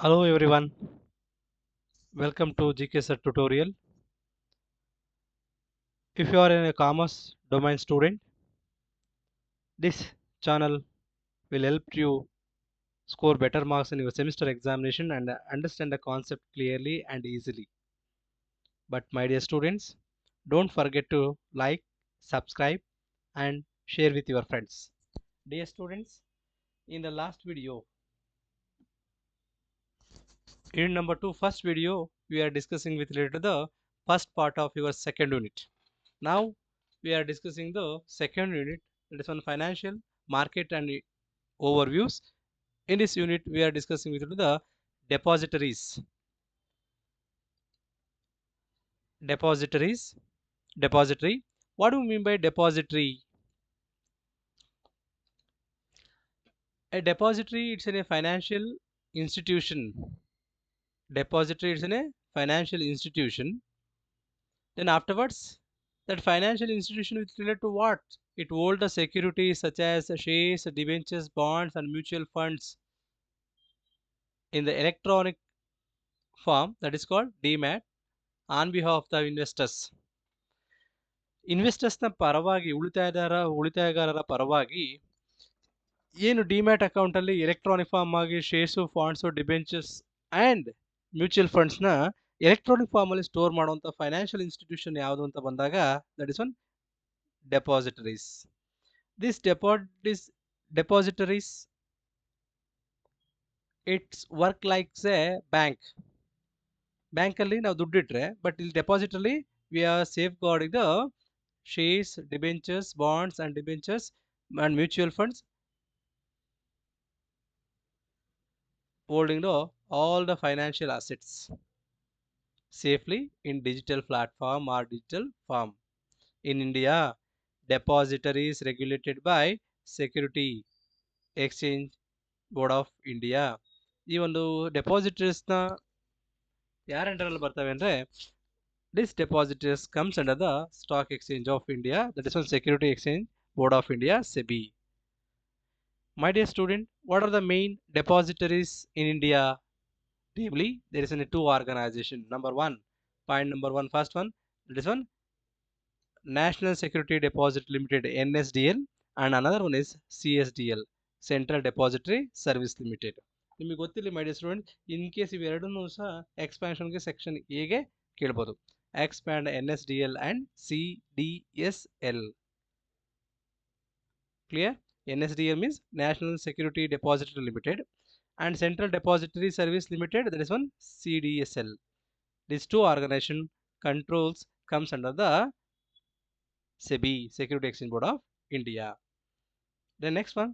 Hello everyone, welcome to GK Sir tutorial. If you are a commerce domain student, this channel will help you score better marks in your semester examination and understand the concept clearly and easily. But my dear students, don't forget to like, subscribe and share with your friends. Dear students, in the last video, in number 2 first video, we are discussing with related to the first part of your second unit. Now we are discussing the second unit, that is on financial market and overviews. In this unit we are discussing with the depositories. Depositories. Depository. What do you mean by depository? A depository, it's in a financial institution. Depository, it's in a financial institution. Then afterwards, that financial institution is related to what? It holds the securities such as shares, debentures, bonds, and mutual funds in the electronic form, that is called DMAT, on behalf of the investors. ಇನ್ವೆಸ್ಟರ್ಸ್ನ ಪರವಾಗಿ ಉಳಿತಾಯಗಾರರ ಪರವಾಗಿ ಏನು demat ಅಕೌಂಟಲ್ಲಿ electronic form ಆಗಿ shares bonds debentures and mutual ಫಂಡ್ಸ್ನ ಎಲೆಕ್ಟ್ರಾನಿಕ್ ಫಾರ್ಮಲ್ಲಿ store ಮಾಡುವಂಥ financial institution ಯಾವುದು ಅಂತ ಬಂದಾಗ that is one depositories. This depositories it's work likes a bank. ಬ್ಯಾಂಕಲ್ಲಿ ನಾವು ದುಡ್ಡಿಟ್ರೆ, ಬಟ್ ಇಲ್ಲಿ ಡೆಪಾಸಿಟಲ್ಲಿ we are safeguarding the shares, debentures, bonds and debentures and mutual funds, holding all the financial assets safely in digital platform or digital form. In India, depositories regulated by Security Exchange Board of India. ಈ ಒಂದು ಡೆಪಾಸಿಟರೀಸ್ನ ಯಾರ ಅಂಡರಲ್ಲಿ ಬರ್ತವೆ ಅಂದರೆ, this depositories comes under the Stock Exchange of India, that is one Security Exchange Board of India, SEBI. My dear student, what are the main depositories in India? Namely, there is a two organization. Number one, point number one, first one, that is one National Security Deposit Limited, NSDL, and another one is CSDL, Central Depository Service Limited. ನಿಮಗೆ ಗೊತ್ತಿಲ್ಲ my dear student, in case ಇವೆರಡನ್ನೂ ಸಹ ಎಕ್ಸ್ಪ್ಯಾನ್ಷನ್ಗೆ section ಎಗೆ ಕೇಳ್ಬೋದು. Expand NSDL and CDSL. Clear? NSDL means National Security Depository Limited and Central Depository Service Limited, that is one CDSL. These two organization controls comes under the SEBI, Security Exchange Board of India. The next one,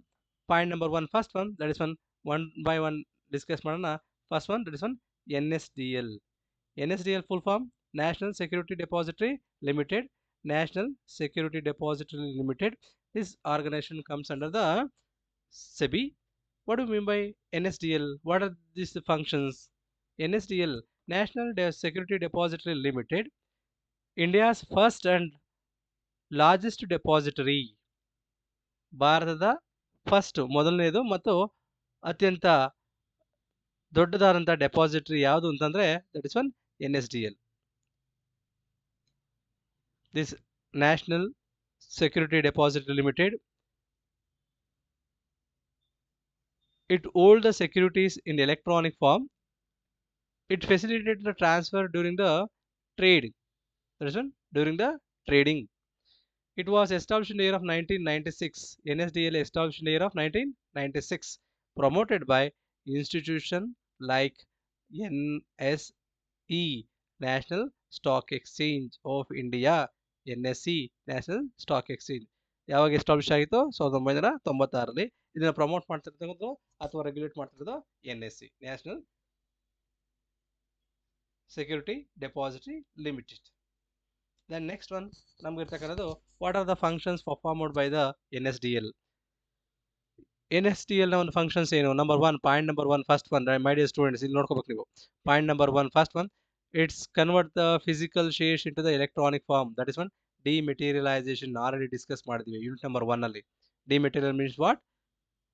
point number one, first one, that is one by one discuss madana. First one, that is one NSDL. NSDL full form, National Security Depository Limited. National Security Depository Limited. This organization comes under the SEBI. What do you mean by NSDL? What are these functions? NSDL, National Security Depository Limited, India's first and largest depository. ಭಾರತದ first ಮೊದಲನೇದು ಮತ್ತು ಅತ್ಯಂತ ದೊಡ್ಡದಾದಂಥ depository ಯಾವುದು ಅಂತಂದ್ರೆ that is one NSDL. This National Security Depository Limited, it holds the securities in electronic form. It facilitated the transfer during the trade. That is one, during the trading. It was established in the year of 1996. NSDL established in the year of 1996, promoted by institution like NSE, National Stock Exchange of India. NSE, National Stock Exchange. ಯಾವಾಗ establish ಆಗಿತ್ತು? 1996ರಲ್ಲಿ. ಇದನ್ನು promote ಮಾಡ್ತಿರೋದು ಅಥವಾ regulate ಮಾಡ್ತಿರೋದು NSE, national security depository limited. Then next one, ನಮ್ಗೆ ಇರ್ತಕ್ಕಂಥದ್ದು what are the functions performed by the NSDL. NSDL ನ ಒಂದು ಫಂಕ್ಷನ್ಸ್ ಏನು? Number one, point number one, first one, my dear students ಇಲ್ಲಿ ನೋಡ್ಕೋಬೇಕು ನೀವು. Point number one, first one, it's convert the physical shares into the electronic form. That is one dematerialisation. Already discuss ಮಾಡಿದ್ವಿ unit number one ಅಲ್ಲಿ. Dematerial means what?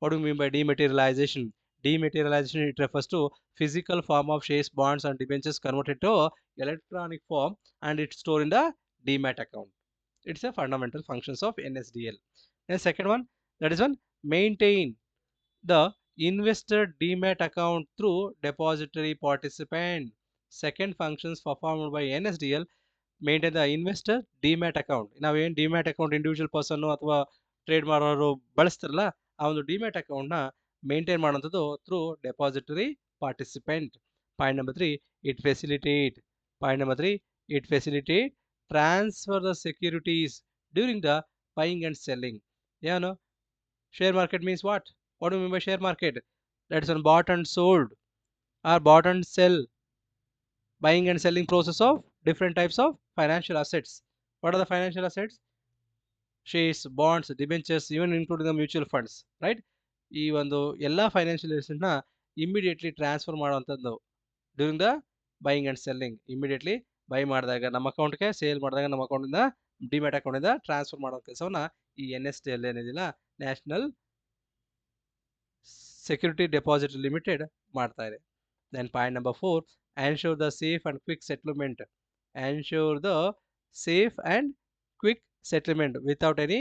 What do you mean by dematerialization? Dematerialization, it refers to physical form of shares, bonds, and debentures converted to electronic form and it's stored in the demat account. It's a fundamental functions of NSDL. And second one, that is one, maintain the investor demat account through depository participant. Second functions performed by NSDL, maintain the investor demat account. ನಾವೇನು demat account individual person ಅಥವಾ trade ಮಾಡೋರು ಬಳಸ್ತಾರಲ್ಲ, ಆ ಒಂದು demat ಅಕೌಂಟ್ನ maintain ಮಾಡೋಂಥದ್ದು through depository participant. Point number 3, it facilitate. Point number 3, it facilitate transfer the securities during the buying and selling. ಏನು share market means what? What do you mean by share market? That's on bought and sold or bought and sell, buying and selling process of different types of financial assets. What are the financial assets? Shares, bonds, debentures, even including the mutual funds, right? ಈ ಒಂದು ಎಲ್ಲ financial ಅಸೆಟ್ನ immediately transfer ಮಾಡುವಂಥದ್ದು during the buying and selling. Immediately by ಮಾಡಿದಾಗ ನಮ್ಮ ಅಕೌಂಟ್ಗೆ, sale ಮಾಡಿದಾಗ ನಮ್ಮ ಅಕೌಂಟಿಂದ ಡಿಮ್ಯಾಟ್ ಅಕೌಂಟಿಂದ ಟ್ರಾನ್ಸ್ಫರ್ ಮಾಡೋ ಕೆಲಸವನ್ನ ಈ NSDL ಏನಿದಿಲ್ಲ, ನ್ಯಾಷನಲ್ ಸೆಕ್ಯೂರಿಟಿ ಡೆಪಾಸಿಟ್ ಲಿಮಿಟೆಡ್ ಮಾಡ್ತಾ ಇದೆ. Then point number 4, ensure the safe and quick settlement. Ensure the safe and quick settlement without any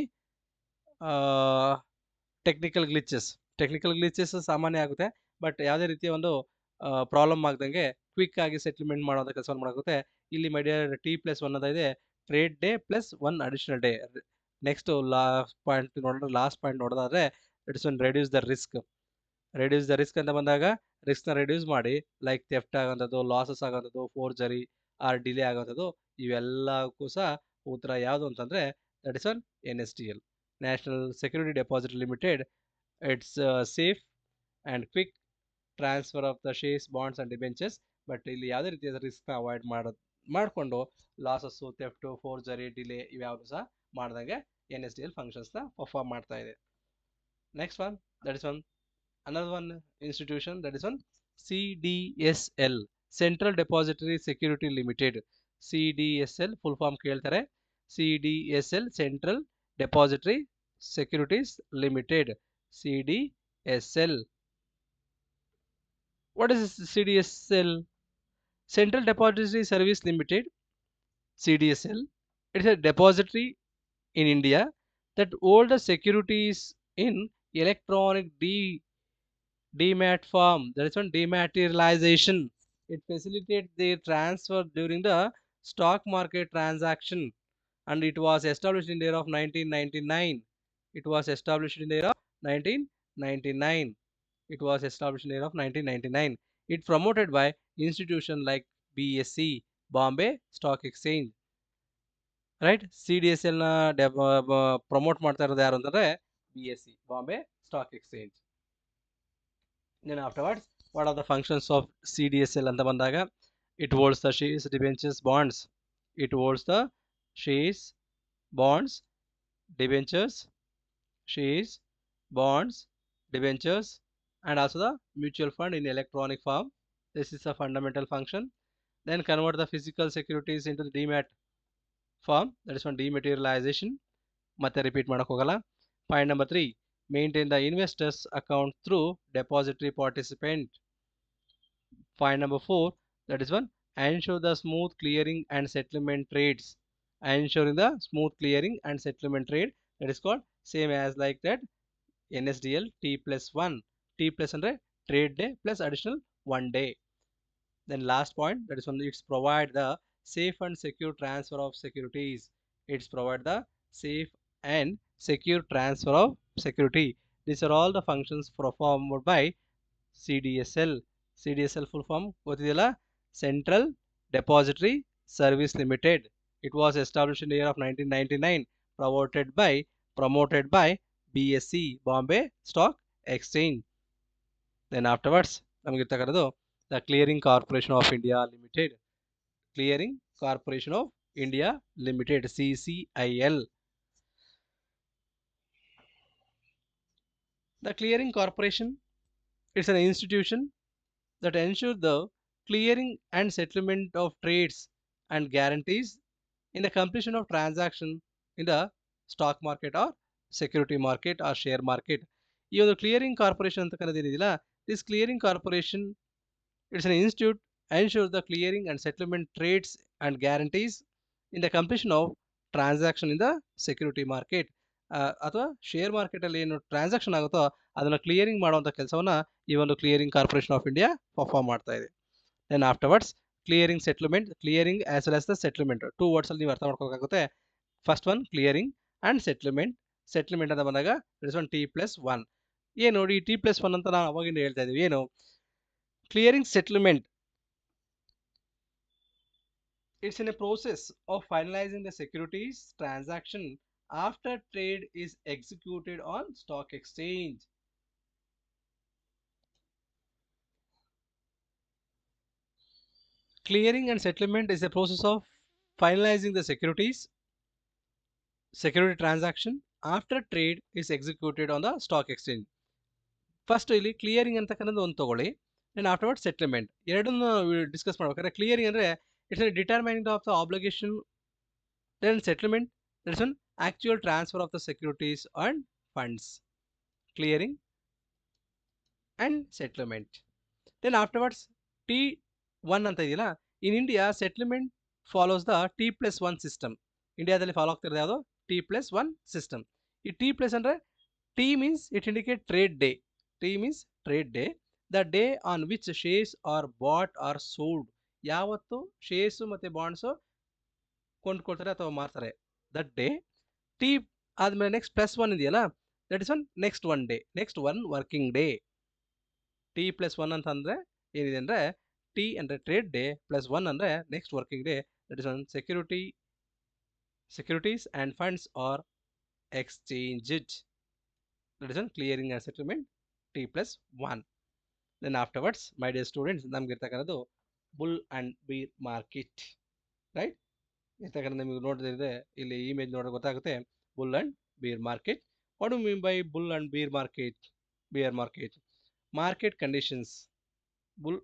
technical glitches. Technical glitches ಸಾಮಾನ್ಯ ಆಗುತ್ತೆ, ಬಟ್ ಯಾವುದೇ ರೀತಿಯ ಒಂದು ಪ್ರಾಬ್ಲಮ್ ಆಗದಂಗೆ ಕ್ವಿಕ್ ಆಗಿ ಸೆಟ್ಲ್ಮೆಂಟ್ ಮಾಡೋದ ಕೆಲಸ ಮಾಡಾಗುತ್ತೆ. ಇಲ್ಲಿ ಮೈಡಿಯರ್ T+1 ಅಂತ ಇದೆ, trade day plus 1 additional day. Next last point ನೋಡೋದಾದ್ರೆ it's one reduce the risk. Reduce the risk ಅಂತ ಬಂದಾಗ ರಿಸ್ಕ್ನ ರೆಡ್ಯೂಸ್ ಮಾಡಿ, ಲೈಕ್ ಥೆಫ್ಟ್ ಆಗೋಂಥದ್ದು, ಲಾಸಸ್ ಆಗೋಂಥದ್ದು, ಫೋರ್ಜರಿ ಆರ್ ಡಿಲೇ ಆಗೋಂಥದ್ದು, ಇವೆಲ್ಲಕ್ಕೂ ಸಹ ಉತ್ತರ ಯಾವುದು ಅಂತಂದರೆ that is one NSDL, national security deposit limited. It's safe and quick transfer of the shares, bonds and debentures. But ಇಲ್ಲಿ ಯಾವುದೇ ರೀತಿಯಾದ ರಿಸ್ಕ್ನ ಅವಾಯ್ಡ್ ಮಾಡಿಕೊಂಡು ಲಾಸಸ್ಸು, ಥೆಫ್ಟು, ಫೋರ್ಜರಿ, ಡಿಲೇ ಇವ್ಯಾವುದು ಸಹ ಮಾಡಿದಂಗೆ NSDL ಫಂಕ್ಷನ್ಸ್ನ ಪರ್ಫಾರ್ಮ್ ಮಾಡ್ತಾ ಇದೆ. Next one, that is one another one institution, that is one CDSL, Central Depository Security Limited. CDSL full form ಕೇಳ್ತಾರೆ. CDSL, Central Depository Securities Limited. CDSL. What is CDSL? Central Depository Service Limited, CDSL. It is a depository in India that hold the securities in electronic demat form. That is one, dematerialization. It facilitates their transfer during the stock market transaction, and it was established in the year of 1999. It was established in the year of 1999. It was established in the year of 1999. It promoted by institution like BSE, Bombay Stock Exchange, right? CDSL ನ promote ಮಾಡ್ತಾ ಇರೋದು ಯಾರು ಅಂತಂದ್ರೆ BSE, Bombay Stock Exchange. Then afterwards, what are the functions of CDSL anta bandaga? It holds the shares, debentures, bonds. It holds the shares, bonds, debentures, shares, bonds, debentures, and also the mutual fund in electronic form. This is a fundamental function. Then convert the physical securities into the demat form. That is one, dematerialization. Matte repeat ಮಾಡಕ್ಕೆ ಹೋಗಲ್ಲ. Point number 3, maintain the investors account through depository participant. Point number 4, that is one, ensure the smooth clearing and settlement trades. Ensuring the smooth clearing and settlement trade, that is called same as like that NSDL T+1. T plus andre trade day plus additional 1 day. Then last point, that is one, it's provide the safe and secure transfer of securities. It's provide the safe and secure transfer of security. These are all the functions performed by CDSL. CDSL full form ಗೊತ್ತಿದೆಯಲ್ಲ, Central Depository Service Limited. It was established in the year of 1999, promoted by BSE, Bombay Stock Exchange. Then afterwards ನಮಗೆ ಇರ್ತಕ್ಕಂಥದ್ದು the Clearing Corporation of India Limited. Clearing Corporation of India Limited, CCIL. The Clearing Corporation is an institution that ensures the clearing and settlement of trades and guarantees in the completion of transaction in the stock market or security market or share market. ಈ ಒಂದು clearing corporation ಅಂತ ಕರೆದಿದೆಯಲ್ಲ, This clearing corporation, it's an institute, ensures the clearing and settlement trades and guarantees in the completion of transaction in the security market. ಅಥವಾ share market ಅಲ್ಲಿ ಏನು transaction ಆಗುತ್ತೋ ಅದನ್ನ clearing ಮಾಡುವಂತ ಕೆಲಸವನ್ನ ಈ ಒಂದು clearing corporation of India perform ಮಾಡ್ತಾ ಇದೆ. Then afterwards clearing settlement, clearing as well as the settlement, two words ಅಲ್ಲಿ ನೀವು ಅರ್ಥ ಮಾಡ್ಕೋಬೇಕಾಗುತ್ತೆ. First one clearing and settlement. Settlement ಅಂತ ಬಂದಾಗ ಇಟ್ಸ್ ಒನ್ T+1. ಏನು ನೋಡಿ T+1 ಅಂತ ನಾವು ಅವಾಗಿಂದ ಹೇಳ್ತಾ ಇದೀವಿ. ಏನು clearing settlement, it's in a process of finalizing the securities transaction after trade is executed on stock exchange. Clearing and settlement is a process of finalizing the security transaction after trade is executed on the stock exchange. First ಇಲ್ಲಿ clearing ಅಂತಕ್ಕಂಥದ್ದು ಒಂದು ತಗೊಳ್ಳಿ, then afterward settlement. ಎರಡನ್ನು discuss ಮಾಡ್ಬೇಕಾದ್ರೆ clearing ಅಂದರೆ it's determining of the obligation, then settlement that's one actual transfer of the securities and funds. Clearing and settlement. Then afterwards T1 ಅಂತ ಇದೆಯಲ್ಲ, in India settlement follows the T+1 system. ಇಂಡಿಯಾದಲ್ಲಿ follow ಆಗ್ತಿರೋದು ಯಾವುದು T+1 system. ಈ T+ ಅಂದರೆ T means it indicate trade day. T means trade day. The day on which shares are bought or sold. ಯಾವತ್ತು shares ಮತ್ತೆ bonds ಕೊಂಡ್ಕೊಳ್ತಾರೆ ಅಥವಾ ಮಾರ್ತಾರೆ, that day. T ಆದ್ಮೇಲೆ ನೆಕ್ಸ್ಟ್ +1 ಇದೆಯಲ್ಲ, that is one next one day, next one working day. T+1 ಅಂತ ಅಂದ್ರೆ ಏನಿದೆ ಅಂದ್ರೆ ಟಿ ಅಂದ್ರೆ ಟ್ರೇಡ್ ಡೇ, +1 ಅಂದ್ರೆ next working day, that is one securities and funds are exchanged. That is one clearing and settlement T+1. Then afterwards, my dear students, ನಮ್ಗೆ ಇರ್ತಕ್ಕಂಥದ್ದು bull and beer market, right? ಇರ್ತಕ್ಕಂಥ ನಿಮಗೆ ನೋಡಿದ್ರೆ ಇಲ್ಲಿ image ನೋಡೋಕೆ ಗೊತ್ತಾಗುತ್ತೆ, bull and beer market. What do mean by bull and beer market? Beer market market conditions, bull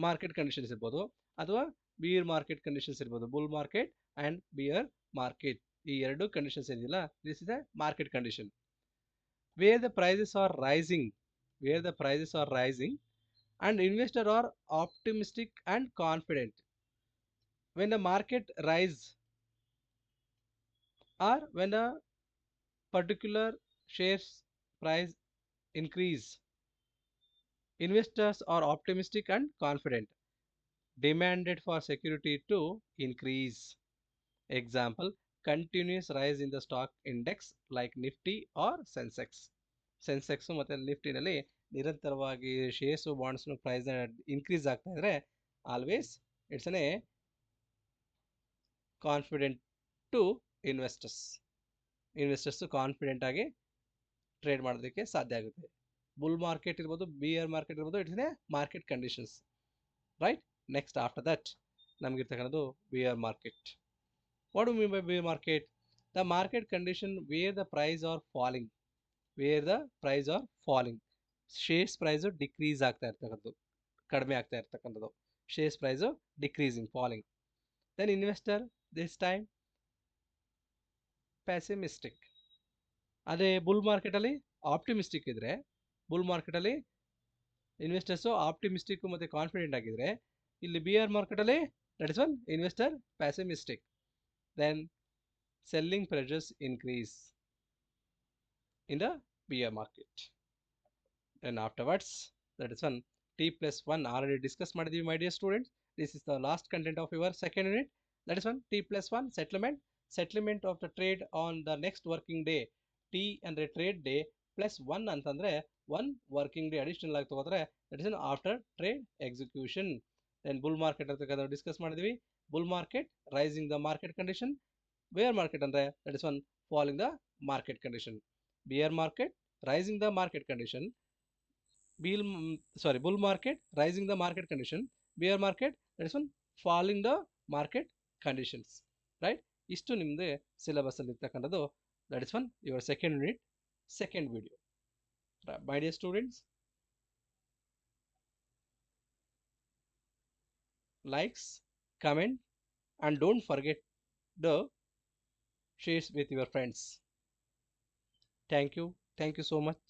market conditions ಇರ್ಬೋದು ಅಥವಾ ಬೀರ್ ಮಾರ್ಕೆಟ್ ಕಂಡೀಷನ್ಸ್ ಇರ್ಬೋದು. Bull market and beer market, ಈ ಎರಡು ಕಂಡೀಷನ್ಸ್ ಏನಿಲ್ಲ, this is A market condition. Where the prices are rising, and investors are optimistic and confident. When the market rise or when a particular shares price increase, investors are optimistic and confident. Demanded for security to increase. Example, continuous rise in the stock index like Nifty or Sensex. Sensex ಮತ್ತು ನಿಫ್ಟಿನಲ್ಲಿ ನಿರಂತರವಾಗಿ shares ಬಾಂಡ್ಸ್ನ price increase ಆಗ್ತಾ ಇದ್ರೆ always it's a confident to investors confident ಆಗಿ trade ಮಾಡೋದಕ್ಕೆ ಸಾಧ್ಯ ಆಗುತ್ತೆ. ಬುಲ್ ಮಾರ್ಕೆಟ್ ಇರ್ಬೋದು, ಬಿಯರ್ ಮಾರ್ಕೆಟ್ ಇರ್ಬೋದು, it's a market conditions, right? Next after that ನಮಗಿರ್ತಕ್ಕಂಥದ್ದು bear market. What do mean by bear market? The market condition where the price are falling, shares price decrease ಆಗ್ತಾ ಇರ್ತಕ್ಕಂಥದ್ದು, ಕಡಿಮೆ ಆಗ್ತಾ ಇರ್ತಕ್ಕಂಥದ್ದು, shares price decreasing, falling. Then investor this time pessimistic. ಅದೇ bull ಮಾರ್ಕೆಟಲ್ಲಿ optimistic ಇದ್ರೆ, bull ಮಾರ್ಕೆಟಲ್ಲಿ investors optimistic ಮತ್ತು ಕಾನ್ಫಿಡೆಂಟ್ ಆಗಿದ್ರೆ, ಇಲ್ಲಿ ಬಿಯರ್ ಮಾರ್ಕೆಟಲ್ಲಿ that is one investor pessimistic. Then selling pressures increase in the bear market. Then afterwards, that is one T+1 already discussed ಮಾಡಿದೀವಿ my dear students. This is the last content of your second unit. That is one T+1 settlement of the trade on the next working day. T ಅಂದ್ರೆ trade day +1 ಅಂತಂದ್ರೆ one working day additional ಆಗಿ ತಗೋತಾರೆ, that is an after trade execution. Then bull market ಅಂತ discuss ಮಾಡಿದೀವಿ. bull market rising the market condition, bear market ಅಂದ್ರೆ that is one falling the market condition. Bear market rising the market condition, bull market rising the market condition, bear market that is one falling the market conditions, right? ಇಷ್ಟು ನಿಮ್ದು syllabus ಅಲ್ಲಿ ಇರ್ತಕ್ಕಂಥದ್ದು. that is one your second unit, second video. My dear students, likes, comment and don't forget the shares with your friends. Thank you so much.